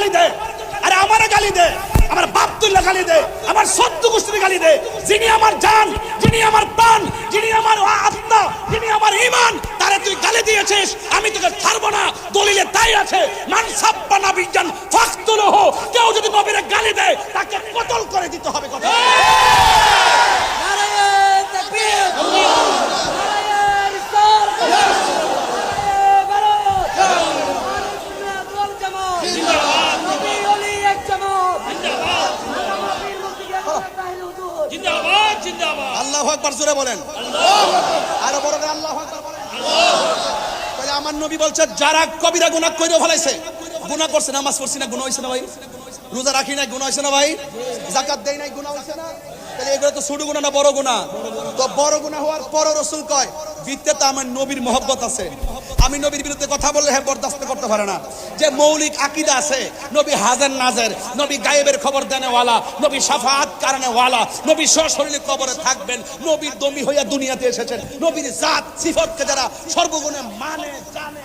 গালি দেয়, আরে আমারে গালি দেয়, আমার বাপ তুল্লা গালি দেয়, আমার সত্য গোষ্ঠীর গালি দেয়। যিনি আমার জান, যিনি আমার প্রাণ, যিনি আমার আত্মা, যিনি আমার ঈমান, তারে তুই গালি দিয়েছিস, আমি তোকে ছাড়বো না। দলিলে তাই আছে, মান সাব্বানা বিজান ফাকতুলহু। কেউ যদি নবীরে গালি দেয় তাকে কতল করে দিতে হবে। কথা নারায়ে তাকবীর, নারায়ে রিসালাত, নারায়ে বারাত, আহলে সুন্নাত ওয়াল জামাত জিন্দাবাদ, নবী ওলি এক জামাত জিন্দাবাদ, নবীর মুক্তিকে তাহিল হুজুর জিন্দাবাদ, জিন্দাবাদ। আল্লাহু আকবার জোরে বলেন, আল্লাহু আকবার। আরো বড় করে আল্লাহু আকবার বলেন, আল্লাহু আকবার। তাহলে আমার নবী বলছে যারা কবিরা গুনাহ কইরা ফলাইছে, গুনাহ করছে, নামাজ পড়ছি না গুনাহ হইছে না ভাই, রোজা রাখি না গুনাহ হইছে না ভাই, যাকাত দেই নাই গুনাহ হইছে না, তাহলে এগুলো তো ছোট গুনাহ না বড় গুনাহ? তো বড় গুনাহ হওয়ার পর রাসূল কয় ভিতরে আমার নবীর মহব্বত আছে, আমি নবীর বিরুদ্ধে কথা বললে হ্যাঁ বরদাস্ত করতে পারে না। যে মৌলিক আকীদা আছে, নবী হাজার নাজের, নবী গায়েবের খবর দেনেওয়ালা, নবী শাফাআত কারণেওয়ালা, নবী সশরীরে কবরে থাকবেন, নবীর দমি হইয়া দুনিয়াতে এসেছেন, নবীর জাত সিফাতকে যারা সর্বগুণে মানে জানে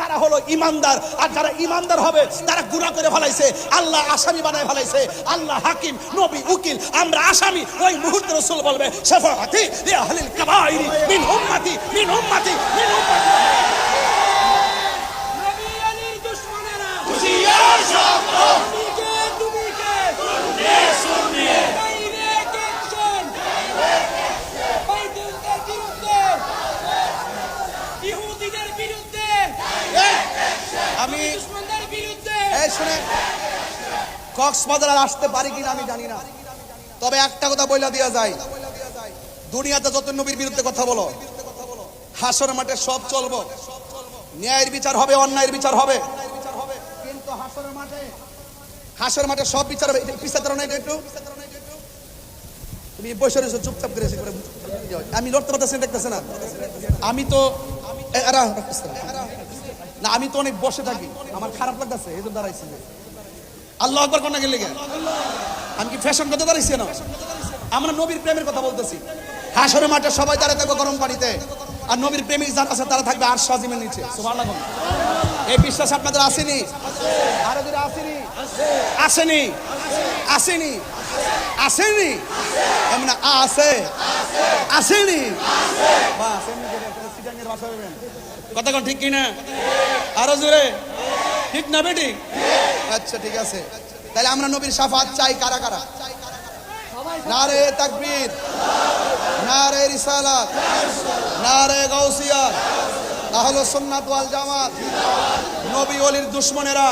তারা হলো ইমানদার। আর যারা ইমানদার হবে তারা গুনাহ করে ফেলাইছে, আল্লাহ আসামি বানায় ফেলাইছে, আল্লাহ হাকিম, নবী উকিল, আমরা আসামি। ওই মুহূর্তে রাসূল বলবে শাফাআতি লি আহলিল কাবাইরি মিন উম্মতি মিন উম্মতি মিন উম্মতি। নবী আলীর দুশমনেরা হুশিয়ার সাবধান, তুমি কে শুনিয়ে ডাইরেক্ট অ্যাকশন, বাইতুলের বিরুদ্ধে, ইহুদিদের বিরুদ্ধে, আমি দুশমনদের বিরুদ্ধে। এই শুনে কক্সবাজার আর আসতে পারি কিনা আমি জানি না, তবে একটা কথা বইলা দিয়া যায়, দুনিয়াতে যত নবীর বিরুদ্ধে কথা বলো, হাসর মাঠে সব চলবো, ন্যায়ের বিচার হবে, অন্যায়ের বিচার হবে, কিন্তু হাসর মাঠে সব বিচার হবে। পিছাতে না একটু, তুমি বসে রয়েছো চুপচাপ করে, আমি লড়তে পারতেছি দেখতেছে না, আমি তো না, আমি তো অনেক বসে থাকি, আমার খারাপ লাগতেছে এই জন্য দাঁড়াইছি। আল্লাহু আকবার কোন গেলে গে, আমি কি ফ্যাশন করতে দাঁড়াইছি না? আমরা নবীর প্রেমের কথা বলতেছি। হাসরের মাঠে সবাই দাঁড়ায় থাকবে গরম পানিতে, আর নবীর প্রেমিক যারা আছে তারা থাকবে আরশ আজিমের নিচে। সুবহানাল্লাহ। এই বিশ্বাস আপনাদের আসেনি? আরো যদি আসেনি, আসেনি, আসেনি, আসেনি, এমন আছে, আসেনি, বাস এমনি করে সিটাঙ্গের ভাষা বলবেন। কথা কোন ঠিক কিনা? আরো জোরে, ঠিক না বেটি? আচ্ছা ঠিক আছে, তাহলে আমরা নবীর শাফাত চাই কারা কারা? নারে তাকবীর, নারে রিসালাত, নারে গাউসিয়া, আহলে সুন্নাত ওয়াল জামাত। নবী ওলির দুশমনেরা